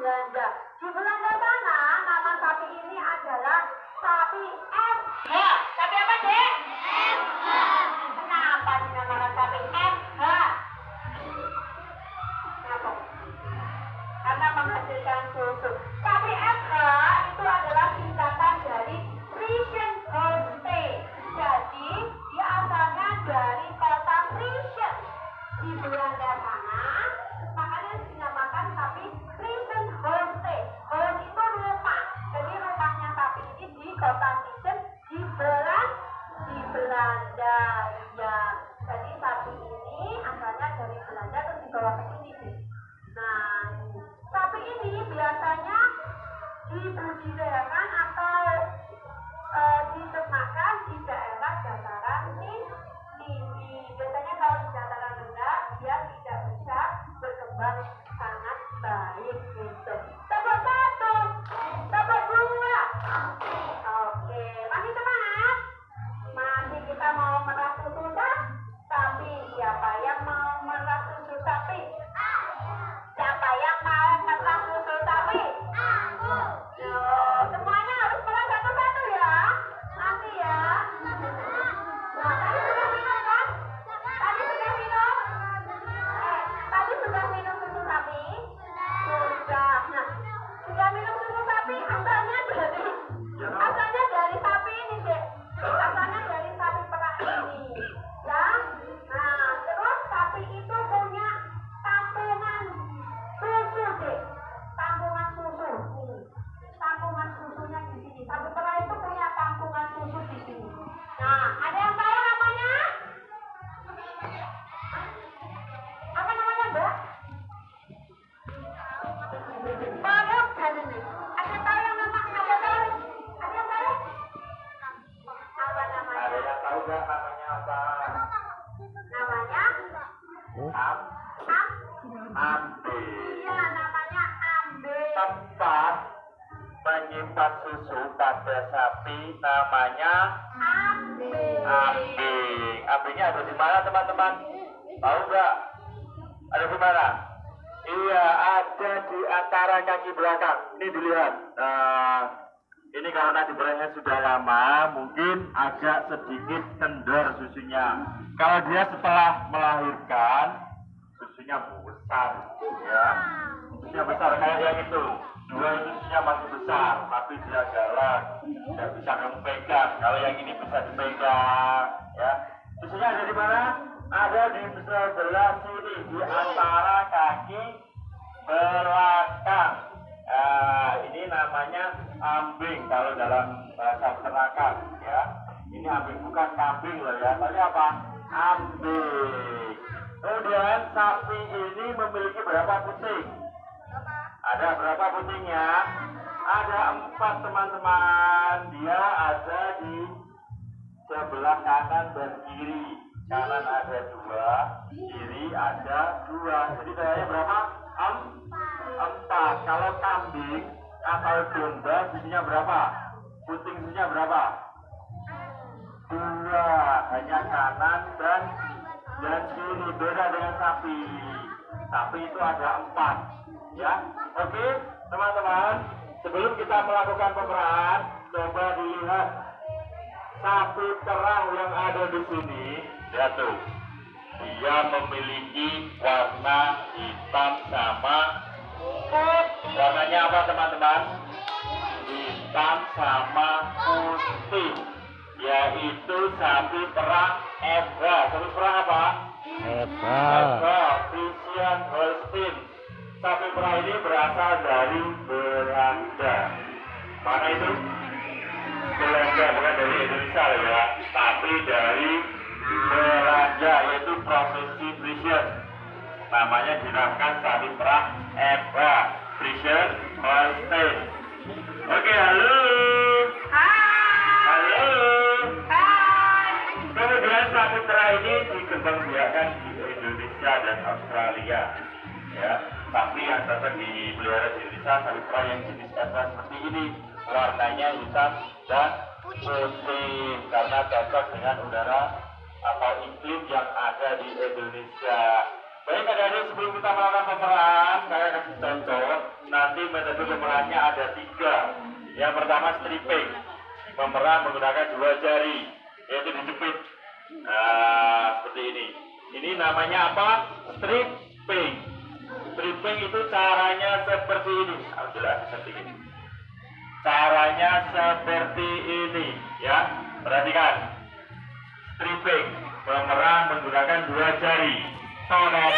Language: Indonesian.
Belanda. Di Belanda sana nama sapi ini adalah sapi FH. Sapi apa, Dek? FH. Kenapa dinamakan sapi FH? Kenapa? Karena menghasilkan susu. Sapi FH itu adalah singkatan dari Friesian Holstein. Jadi dia asalnya dari kota Friesian di Belanda sana. Makanya dinamakan sapi Friesian Holstein. Holstein itu rumah. Jadi rumahnya sapi ini di kota Friesian di Belanda. Ya. Jadi sapi ini asalnya dari Belanda terus dibawa ke sini. Nah, sapi ini biasanya dibudidayakan atau diternakan di daerah dataran tinggi. Biasanya kalau di dataran rendah dia tidak bisa berkembang sangat baik gitu. Tepuk satu, tepuk dua. Oke, masih semangat? Masih kita mau merah susu sapi. Siapa yang mau merah susu sapi? Siapa yang mau merah susu sapi? Aku. Semuanya harus merah satu-satu ya. Nanti ya. Nah, tadi sudah minum kan? Tadi sudah minum? Tadi sudah minum susu sapi? Sudah. Nah, sudah minum susu sapi asalnya dari sapi ini, Dek. Asalnya dari sapi perah ini. Ya. Nah, terus sapi itu punya tampungan susu, Dek. Tampungan susu. Tampungan susunya di sini. Sapi perah itu punya tampungan susu di sini. Nah, ada yang tahu namanya? Apa namanya, Mbak? Bagus kan ini. Ada tahu yang nama? Ada tahu? Ada yang tahu? Apa namanya? Ada yang tahu nggak namanya apa? Namanya? Ambe. Iya, namanya ambe. Tempat menyimpan susu pada sapi namanya Ambe. ambing. Ambingnya ada di mana, teman-teman? Tahu nggak? Ada di mana? Iya, ada di antara kaki belakang. Ini dilihat. Nah, ini karena diberangnya sudah lama, mungkin agak sedikit kendor susunya. Kalau dia setelah melahirkan, susunya besar, ya. Susunya besar kayak yang itu. Dua itu susunya masih besar, tapi dia galak, tidak bisa kamu pegang. Kalau yang ini bisa dipegang, ya. Susunya ada di mana? Ada di sebelah sini, di antara kaki belakang. Ini namanya ambing kalau dalam bahasa peternakan, ya. Ini ambing, bukan kambing loh ya, tapi apa? Ambing. Kemudian sapi ini memiliki berapa puting? Ada berapa putingnya? Ada 4, teman-teman. Dia ada di sebelah kanan dan kiri. Kanan ada 2, kiri ada 2. Jadi totalnya berapa? 4. Kalau kambing atau domba susunya berapa? Puting susunya berapa? 2. Hanya kanan dan kiri. Beda dengan sapi. Sapi itu ada 4. Ya, oke, teman-teman. Sebelum kita melakukan pemerahan, coba dilihat sapi perah yang ada di sini. Lihat tuh. Dia memiliki warna hitam sama putih. Warnanya apa, teman-teman? Hitam sama putih. Yaitu sapi perah Ebra. Sapi perah apa? Ebra. Friesian Holstein. Sapi perah ini berasal dari Belanda. Mana itu? Belanda, bukan dari Indonesia ya. Tapi dari Belanda, yaitu provinsi Friesian. Namanya dinamakan sapi perah Ebra. Friesian Holstein. Oke, halo. Hai. Halo. Hai. Kemudian sapi perah ini dikembangbiakan di Indonesia dan Australia. Ya, tapi yang cocok dipelihara di Indonesia sapi perah yang jenis Ebra seperti ini, warnanya hitam dan putih karena cocok dengan udara atau iklim yang ada di Indonesia. Baik adik-adik, sebelum kita melakukan pemeran, saya kasih contoh. Nanti metode pemerannya ada 3. Yang pertama stripping, pemeran menggunakan 2 jari, yaitu dijepit. Nah, seperti ini. Ini namanya apa? Stripping. Stripping itu caranya seperti ini. Alhamdulillah seperti ini. Caranya seperti ini, ya. Perhatikan. Stripping, pemeran menggunakan 2 jari. Tonet.